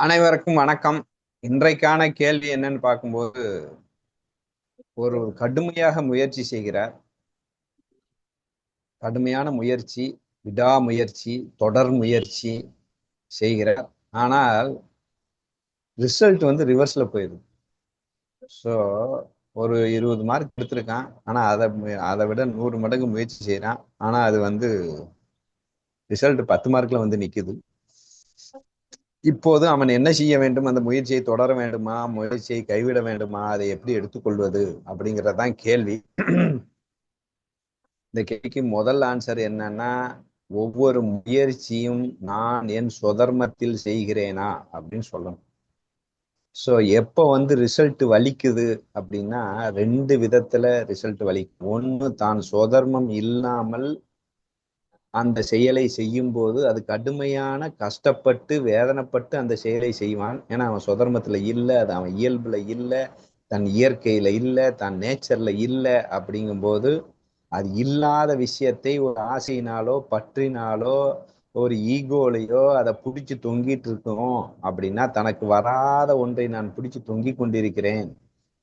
அனைவருக்கும் வணக்கம். இன்றைக்கான கேள்வி என்னன்னு பார்க்கும்போது, ஒரு கடுமையாக முயற்சி செய்கிறார். கடுமையான முயற்சி, விடாமுயற்சி, தொடர் முயற்சி செய்கிறார். ஆனால் ரிசல்ட் வந்து ரிவர்ஸ்ல போயிடுது. ஸோ ஒரு 20 மார்க் எடுத்திருக்கான். ஆனா அதை விட 100 மடங்கு முயற்சி செய்யறான். ஆனா அது வந்து ரிசல்ட் 10 மார்க்ல வந்து நிக்குது. இப்போது அவன் என்ன செய்ய வேண்டும்? அந்த முயற்சியை தொடர வேண்டுமா, முயற்சியை கைவிட வேண்டுமா, அதை எப்படி எடுத்துக்கொள்வது அப்படிங்கறதுதான் கேள்வி. இந்த கேள்விக்கு முதல் ஆன்சர் என்னன்னா, ஒவ்வொரு முயற்சியும் நான் என் சுதர்மத்தில் செய்கிறேனா அப்படின்னு சொல்லணும். ஸோ எப்போ வந்து ரிசல்ட் வலிக்குது அப்படின்னா, 2 விதத்துல ரிசல்ட் வலிக்கும். ஒன்று, தான் சுதர்மம் இல்லாமல் அந்த செயலை செய்யும் போது அது கடுமையான கஷ்டப்பட்டு வேதனைப்பட்டு அந்த செயலை செய்வான். ஏன்னா அவன் சுதர்மத்துல இல்லை, அது அவன் இயல்புல இல்லை, தன் இயற்கையில இல்லை, தன் நேச்சர்ல இல்லை. அப்படிங்கும்போது அது இல்லாத விஷயத்தை ஒரு ஆசையினாலோ பற்றினாலோ ஒரு ஈகோலையோ அதை பிடிச்சு தொங்கிட்டு இருக்கோம் அப்படின்னா, தனக்கு வராத ஒன்றை நான் பிடிச்சு தொங்கி கொண்டிருக்கிறேன்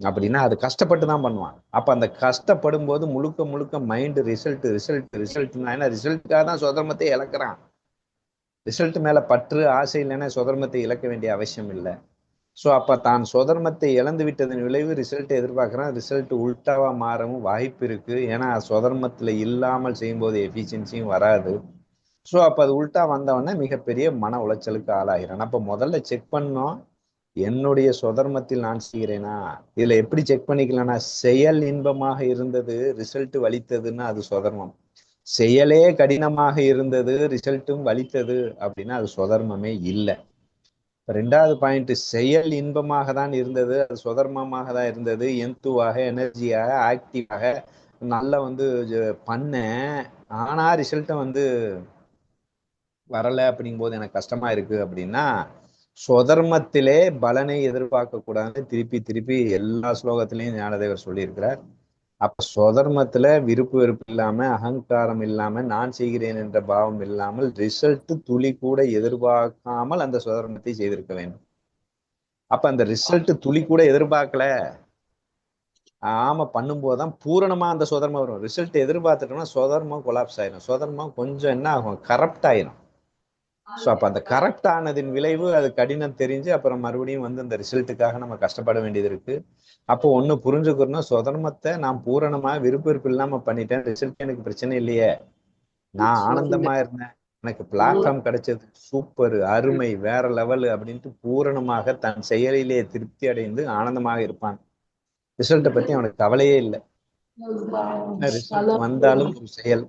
அப்படின்னா அது கஷ்டப்பட்டு தான் பண்ணுவான். அப்ப அந்த கஷ்டப்படும் போது முழுக்க முழுக்க மைண்ட் ரிசல்ட் ரிசல்ட் ரிசல்ட். ஏன்னா ரிசல்ட்டுக்காக தான் சுதர்மத்தை இழக்கிறான். ரிசல்ட் மேல பற்று ஆசை இல்லைன்னா சுதர்மத்தை இழக்க வேண்டிய அவசியம் இல்லை. ஸோ அப்ப தான் சுதர்மத்தை இழந்து விட்டதன் விளைவு ரிசல்ட் எதிர்பார்க்கிறான். ரிசல்ட் உல்டாவா மாறவும் வாய்ப்பு இருக்கு. ஏன்னா சுதர்மத்துல இல்லாமல் செய்யும்போது எஃபிஷியன்சியும் வராது. ஸோ அப்ப அது உல்டா வந்தவொடனே மிகப்பெரிய மன உளைச்சலுக்கு ஆளாகிறான். அப்ப முதல்ல செக் பண்ணோம், என்னுடைய சுதர்மத்தில் நான் செய்கிறேனா. இதுல எப்படி செக் பண்ணிக்கலாம்னா, செயல் இன்பமாக இருந்தது ரிசல்ட் வலித்ததுன்னா அது சுதர்மம். செயலே கடினமாக இருந்தது ரிசல்ட்டும் வலித்தது அப்படின்னா அது சுதர்மமே இல்லை. ரெண்டாவது பாயிண்ட், செயல் இன்பமாக தான் இருந்தது, அது சுதர்மமாக தான் இருந்தது, எந்துவாக எனர்ஜியாக ஆக்டிவாக நல்லா வந்து பண்ணேன். ஆனா ரிசல்ட்டை வந்து வரல அப்படிங்கும் போது எனக்கு கஷ்டமா இருக்கு அப்படின்னா, சொதர்மத்திலே பலனை எதிர்பார்க்க கூடாது. திருப்பி திருப்பி எல்லா ஸ்லோகத்திலையும் ஞானதேவர் சொல்லியிருக்கிறார். அப்ப சொதர்மத்துல விருப்பு வெறுப்பு இல்லாம, அகங்காரம் இல்லாம, நான் செய்கிறேன் என்ற பாவம் இல்லாமல், ரிசல்ட் துளி கூட எதிர்பார்க்காமல் அந்த சொதர்மத்தை செய்திருக்க வேண்டும். அப்ப அந்த ரிசல்ட் துளி கூட எதிர்பார்க்கல, ஆமா பண்ணும்போதுதான் பூரணமா அந்த சொதர்மம் வரும். ரிசல்ட் எதிர்பார்த்துட்டோம்னா சொதர்மம் கொலாப்ஸ் ஆயிரும். சொதர்மம் கொஞ்சம் என்ன ஆகும், கரப்ட் ஆயிரும். ஸோ அப்போ அந்த கரெக்ட் ஆனதின் விளைவு அது கடினம் தெரிஞ்சு அப்புறம் மறுபடியும் வந்து அந்த ரிசல்ட்டுக்காக நம்ம கஷ்டப்பட வேண்டியது இருக்கு. அப்போ ஒன்று புரிஞ்சுக்கணும், சுதர்மத்தை நான் பூரணமாக விருப்ப வெறுப்பு இல்லாமல் பண்ணிட்டேன், ரிசல்ட் எனக்கு பிரச்சனை இல்லையே, நான் ஆனந்தமா இருந்தேன், எனக்கு பிளாட்ஃபார்ம் கிடைச்சது, சூப்பர் அருமை வேற லெவல் அப்படின்ட்டு பூரணமாக தன் செயலிலே திருப்தி அடைந்து ஆனந்தமாக இருப்பான். ரிசல்ட்டை பற்றி அவனுக்கு கவலையே இல்லை. ரிசல்ட் வந்தாலும் ஒரு செயல்,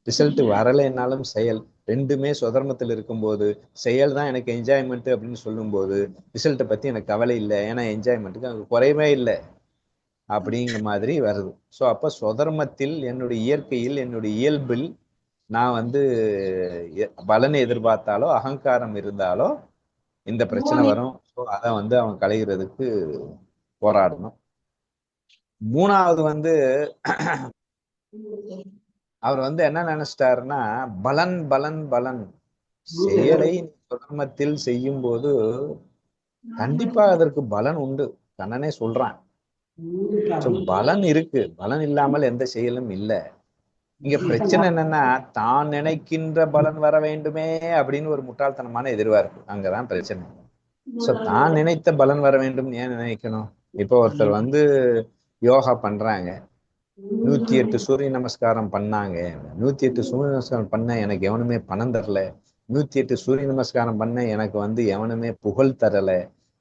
ரிசல்ட் வரலைன்னாலும் செயல். ரெண்டுமே சுதர்மத்தில் இருக்கும்போது செயல் தான் எனக்கு என்ஜாய்மெண்ட் அப்படின்னு சொல்லும் போது ரிசல்ட்டை பத்தி எனக்கு கவலை இல்லை. ஏன்னா என்ஜாய்மெண்ட்டுக்கு அங்கே குறைவே இல்லை அப்படிங்கிற மாதிரி வருது. ஸோ அப்போ சுதர்மத்தில் என்னுடைய இயற்கையில் என்னுடைய இயல்பில் நான் வந்து பலனை எதிர்பார்த்தாலோ அகங்காரம் இருந்தாலோ இந்த பிரச்சனை வரும். ஸோ அதை வந்து அவன் களைகிறதுக்கு போராடணும். மூணாவது வந்து அவர் வந்து என்ன நினைச்சிட்டாருன்னா, பலன் பலன் பலன் செயலை சுதர்மத்தில் செய்யும் போது கண்டிப்பா அதற்கு பலன் உண்டு. கண்ணனே சொல்றான். பலன் இருக்கு, பலன் இல்லாமல் எந்த செயலும் இல்லை. இங்க பிரச்சனை என்னன்னா, தான் நினைக்கின்ற பலன் வர வேண்டுமே அப்படின்னு ஒரு முட்டாள்தனமான எதிர்பார்ப்பு. அங்கதான் பிரச்சனை. சோ தான் நினைத்த பலன் வர வேண்டும் ஏன் நினைக்கணும்? இப்போ ஒருத்தர் வந்து யோகா பண்றாங்க, 108 சூரிய நமஸ்காரம் பண்ணாங்க, 108 சூரிய நமஸ்காரம் பண்ண எனக்கு எவனுமே பணம் தரல, 108 சூரிய நமஸ்காரம் பண்ண எனக்கு வந்து எவனுமே புகழ் தரல,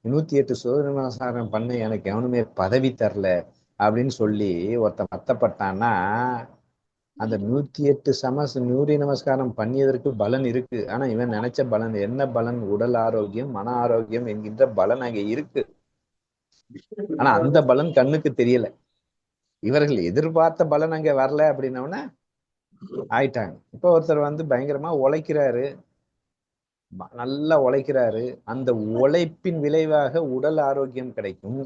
108 சூரிய நமஸ்காரம் பண்ண எனக்கு எவனுமே பதவி தரல அப்படின்னு சொல்லி ஒருத்தன் வருத்தப்பட்டான்னா, அந்த 108 சூரிய நமஸ்காரம் பண்ணியதற்கு பலன் இருக்கு. ஆனா இவன் நினைச்ச பலன் என்ன பலன்? உடல் ஆரோக்கியம், மன ஆரோக்கியம் என்கின்ற பலன் அங்க இருக்கு. ஆனா அந்த பலன் கண்ணுக்கு தெரியல. இவர்கள் எதிர்பார்த்த பலன் அங்க வரல அப்படின்னோடனே ஆயிட்டாங்க. இப்போ ஒருத்தர் வந்து பயங்கரமா உழைக்கிறாரு, நல்லா உழைக்கிறாரு, அந்த உழைப்பின் விளைவாக உடல் ஆரோக்கியம் கிடைக்கும்,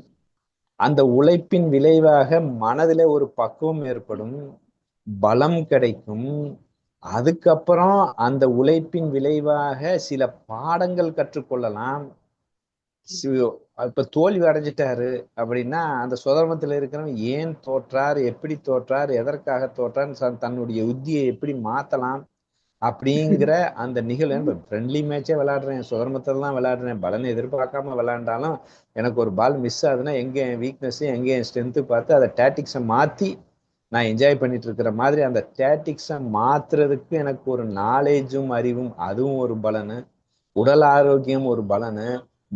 அந்த உழைப்பின் விளைவாக மனதிலே ஒரு பக்குவம் ஏற்படும், பலம் கிடைக்கும். அதுக்கப்புறம் அந்த உழைப்பின் விளைவாக சில பாடங்கள் கற்றுக்கொள்ளலாம். இப்ப தோல்வி அடைஞ்சிட்டாரு அப்படின்னா அந்த சுதர்மத்துல இருக்கிறவன் ஏன் தோற்றார், எப்படி தோற்றார், எதற்காக தோற்றார், தன்னுடைய யுத்தியை எப்படி மாத்தலாம் அப்படிங்கிற அந்த நிகழ்வு. ஃப்ரெண்ட்லி மேட்சே விளையாடுறேன், சுதர்மத்துல தான் விளையாடுறேன், பலனை எதிர்பார்க்காம விளையாண்டாலும் எனக்கு ஒரு பால் மிஸ் ஆகுதுன்னா எங்க என் வீக்னஸ் எங்க என் ஸ்ட்ரென்த்து பார்த்து அதை டேட்டிக்ஸை மாத்தி நான் என்ஜாய் பண்ணிட்டு இருக்கிற மாதிரி அந்த டேட்டிக்ஸை மாத்துறதுக்கு எனக்கு ஒரு நாலேஜும் அறிவும் அதுவும் ஒரு பலனு, உடல் ஆரோக்கியம் ஒரு பலனு,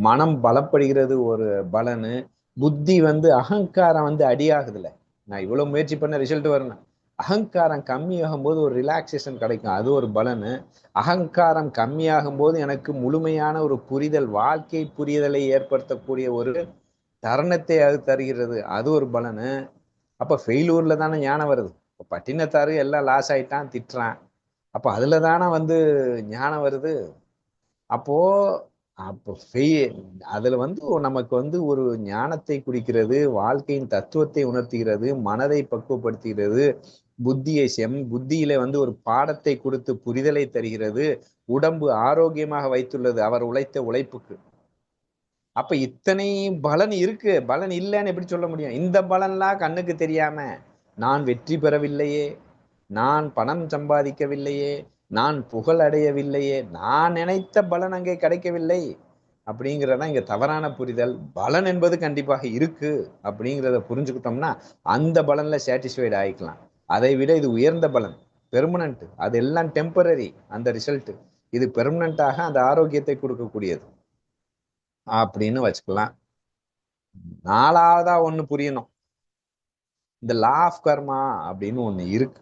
மனம் பலப்படுகிறது ஒரு பலனு, புத்தி வந்து அகங்காரம் வந்து அடியாகுதுல. நான் இவ்வளவு முயற்சி பண்ண ரிசல்ட் வரணும். அகங்காரம் கம்மியாகும் போது ஒரு ரிலாக்ஸேஷன் கிடைக்கும், அது ஒரு பலனு. அகங்காரம் கம்மியாகும் போது எனக்கு முழுமையான ஒரு புரிதல், வாழ்க்கை புரிதலை ஏற்படுத்தக்கூடிய ஒரு தருணத்தை அது தருகிறது, அது ஒரு பலனு. அப்ப ஃபெயிலூர்ல தானே ஞானம் வருது. இப்ப பட்டினத்தாரு எல்லாம் லாஸ் ஆயிட்டான், திட்டுறான். அப்ப அதுல தானே வந்து ஞானம் வருது. அப்போ அப்போ அதுல வந்து நமக்கு வந்து ஒரு ஞானத்தை குடிக்கிறது, வாழ்க்கையின் தத்துவத்தை உணர்த்துகிறது, மனதை பக்குவப்படுத்துகிறது, புத்தியில வந்து ஒரு பாடத்தை கொடுத்து புரிதலை தருகிறது, உடம்பு ஆரோக்கியமாக வைத்துள்ளது அவர் உழைத்த உழைப்புக்கு. அப்ப இத்தனை பலன் இருக்கு, பலன் இல்லைன்னு எப்படி சொல்ல முடியும்? இந்த பலன்லாம் கண்ணுக்கு தெரியாம நான் வெற்றி பெறவில்லையே, நான் பணம் சம்பாதிக்கவில்லையே, நான் புகழ் அடையவில்லையே, நான் நினைத்த பலன் அங்கே கிடைக்கவில்லை அப்படிங்கிறதான் இங்க தவறான புரிதல். பலன் என்பது கண்டிப்பாக இருக்கு அப்படிங்கிறத புரிஞ்சுக்கிட்டோம்னா அந்த பலன்ல சாட்டிஸ்ஃபைடு ஆயிக்கலாம். அதை விட இது உயர்ந்த பலன், பெர்மனன்ட். அதெல்லாம் டெம்பரரி அந்த ரிசல்ட். இது பெர்மனண்டாக அந்த ஆரோக்கியத்தை கொடுக்கக்கூடியது அப்படின்னு வச்சுக்கலாம். நாலாவதா ஒண்ணு புரியணும், இந்த லா ஆஃப் கர்மா அப்படின்னு ஒண்ணு இருக்கு.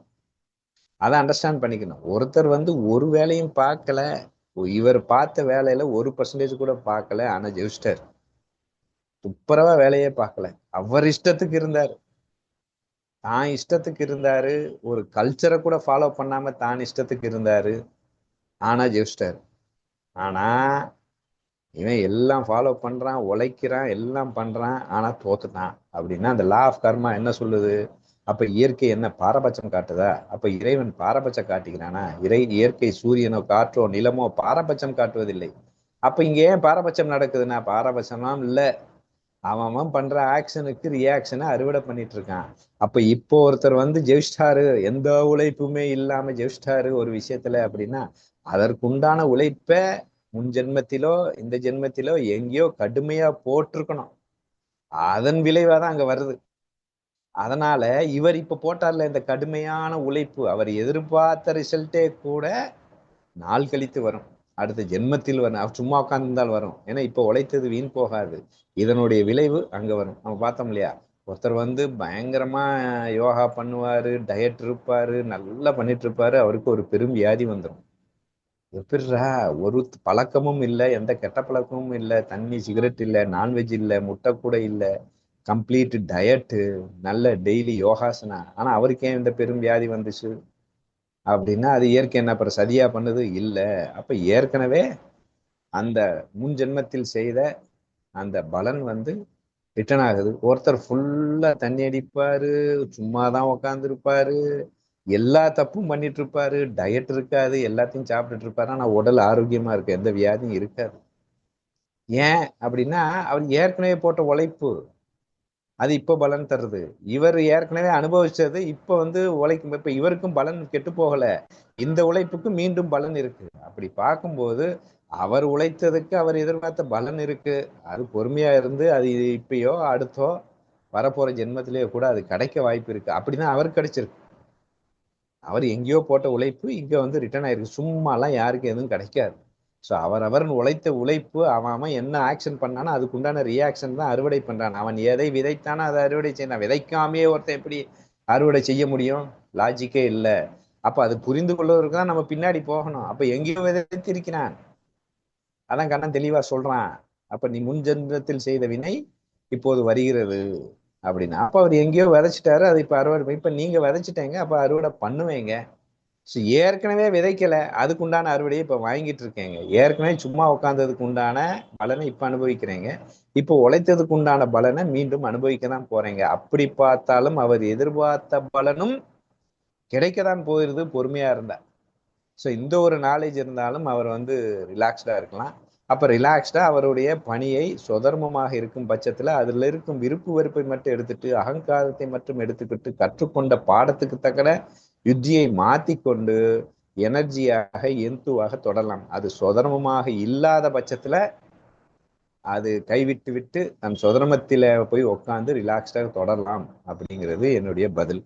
அதை அண்டர்ஸ்டாண்ட் பண்ணிக்கணும். ஒருத்தர் வந்து ஒரு வேலையும் பார்க்கல, இவர் பார்த்த வேலையில 1% கூட பார்க்கல, ஆனா ஜெயிச்சிட்டார். துப்புரவா வேலையே பார்க்கல, அவர் இஷ்டத்துக்கு இருந்தாரு, தான் இஷ்டத்துக்கு இருந்தாரு, ஒரு கல்ச்சரை கூட ஃபாலோ பண்ணாம தான் இஷ்டத்துக்கு இருந்தாரு, ஆனா ஜெயிச்சிட்டாரு. ஆனா இவன் எல்லாம் ஃபாலோ பண்றான், உழைக்கிறான், எல்லாம் பண்றான், ஆனா தோத்துட்டான். அப்படின்னா அந்த லா ஆஃப் கர்மா என்ன சொல்லுது? அப்ப இயற்கை என்ன பாரபட்சம் காட்டுதா? அப்ப இறைவன் பாரபட்சம் காட்டுகிறானா? இயற்கை சூரியனோ காற்றோ நிலமோ பாரபட்சம் காட்டுவதில்லை. அப்ப இங்க ஏன் பாரபட்சம் நடக்குதுன்னா, பாரபட்சம்லாம் இல்ல, அவன் பண்ற ஆக்ஷனுக்கு ரியாக்ஷனை அறுவடை பண்ணிட்டு இருக்கான். அப்ப இப்போ ஒருத்தர் வந்து ஜெயிச்சிட்டாரு, எந்த உழைப்புமே இல்லாம ஜெயிச்சிட்டாரு ஒரு விஷயத்துல அப்படின்னா அதற்குண்டான உழைப்ப முன் ஜென்மத்திலோ இந்த ஜென்மத்திலோ எங்கேயோ கடுமையா போட்டிருக்கணும், அதன் விளைவாதான் அங்க வருது. அதனால இவர் இப்ப போட்டார்ல இந்த கடுமையான உழைப்பு, அவர் எதிர்பார்த்த ரிசல்ட்டே கூட நாள் கழித்து வரும், அடுத்த ஜென்மத்தில் வரும். அவர் சும்மா உட்கார்ந்திருந்தால் வரும், ஏன்னா இப்ப உழைத்தது வீண் போகாது, இதனுடைய விளைவு அங்க வரும். நம்ம பார்த்தோம் இல்லையா, ஒருத்தர் வந்து பயங்கரமா யோகா பண்ணுவாரு, டயட் இருப்பாரு, நல்லா பண்ணிட்டு இருப்பாரு, அவருக்கு ஒரு பெரும் வியாதி வந்துடும். எப்படிரா, ஒரு பழக்கமும் இல்லை, எந்த கெட்ட பழக்கமும் இல்லை, தண்ணி சிகரெட் இல்லை, நான்வெஜ் இல்லை, முட்டை கூட இல்லை, கம்ப்ளீட் டயட்டு, நல்ல டெய்லி யோகாசனா, ஆனா அவருக்கு ஏன் இந்த பெரும் வியாதி வந்துச்சு அப்படின்னா அது இயற்கை என்ன அப்புறம் சதியா பண்ணுது இல்ல. அப்ப ஏற்கனவே அந்த முன் ஜென்மத்தில் செய்த அந்த பலன் வந்து ரிட்டர்ன் ஆகுது. ஒருத்தர் ஃபுல்லா தண்ணி அடிப்பாரு, சும்மாதான் உட்கார்ந்து இருப்பாரு, எல்லா தப்பும் பண்ணிட்டு இருப்பாரு, டயட் இருக்காது, எல்லாத்தையும் சாப்பிட்டுட்டு இருப்பாரு, ஆனா உடல் ஆரோக்கியமா இருக்கு, எந்த வியாதியும் இருக்காது. ஏன் அப்படின்னா அவர் ஏற்கனவே போட்ட உழைப்பு அது இப்ப பலன் தருது. இவர் ஏற்கனவே அனுபவிச்சது இப்ப வந்து உழைக்கும். இப்ப இவருக்கும் பலன் கெட்டு போகல, இந்த உழைப்புக்கு மீண்டும் பலன் இருக்கு. அப்படி பார்க்கும்போது அவர் உழைத்ததுக்கு அவர் எதிர்பார்த்த பலன் இருக்கு. அது பொறுமையா இருந்து அது இப்பயோ அடுத்தோ வரப்போற ஜென்மத்திலேயோ கூட அது கிடைக்க வாய்ப்பு இருக்கு. அப்படிதான் அவருக்கு கிடைச்சிருக்கு. அவர் எங்கேயோ போட்ட உழைப்பு இங்க வந்து ரிட்டர்ன் ஆயிருக்கு. சும்மாலாம் யாருக்கும் எதுவும் கிடைக்காது. ஸோ அவன் உழைத்த உழைப்பு, அவன் என்ன ஆக்ஷன் பண்ணானோ அதுக்கு உண்டான ரியாக்ஷன் தான் அறுவடை பண்றான். அவன் எதை விதைத்தானோ அதை அறுவடை செய்யணும். விதைக்காமையே ஒருத்தன் எப்படி அறுவடை செய்ய முடியும்? லாஜிக்கே இல்லை. அப்ப அது புரிந்து கொள்வதற்கு தான் நம்ம பின்னாடி போகணும். அப்ப எங்கேயோ விதைத்திருக்கிறான், அதான் கண்ணன் தெளிவா சொல்றான். அப்ப நீ முன் ஜென்மத்தில் செய்த வினை இப்போது வருகிறது அப்படின்னா, அப்ப அவர் எங்கேயோ விதைச்சிட்டாரு, அது இப்ப அறுவடை. இப்ப நீங்க விதைச்சிட்டீங்க, அப்ப அறுவடை பண்ணுவேங்க. ஏற்கனவே விதைக்கல, அதுக்கு உண்டான அறுவடையை இப்ப வாங்கிட்டு இருக்கேங்க. ஏற்கனவே சும்மா உட்கார்ந்ததுக்கு உண்டான பலனை இப்ப அனுபவிக்கிறேங்க, இப்போ உழைத்ததுக்கு உண்டான பலனை மீண்டும் அனுபவிக்கதான் போறேங்க. அப்படி பார்த்தாலும் அவர் எதிர்பார்த்த பலனும் கிடைக்கதான் போயிருது பொறுமையா இருந்தா. ஸோ இந்த ஒரு நாலேஜ் இருந்தாலும் அவர் வந்து ரிலாக்ஸ்டா இருக்கலாம். அப்ப ரிலாக்ஸ்டா அவருடைய பணியை சுதர்மமாக இருக்கும் பட்சத்துல அதுல இருக்கும் விருப்பு வெறுப்பை மட்டும் எடுத்துட்டு அகங்காரத்தை மட்டும் எடுத்துக்கிட்டு கற்றுக்கொண்ட பாடத்துக்கு தக்கன யுத்தியை மாத்தி கொண்டு எனர்ஜியாக எந்துவாக தொடரலாம். அது சுதர்மமாக இல்லாத பட்சத்துல அது கைவிட்டு விட்டு தன் சுதர்மத்தில போய் உட்காந்து ரிலாக்ஸ்டாக தொடரலாம் அப்படிங்கிறது என்னுடைய பதில்.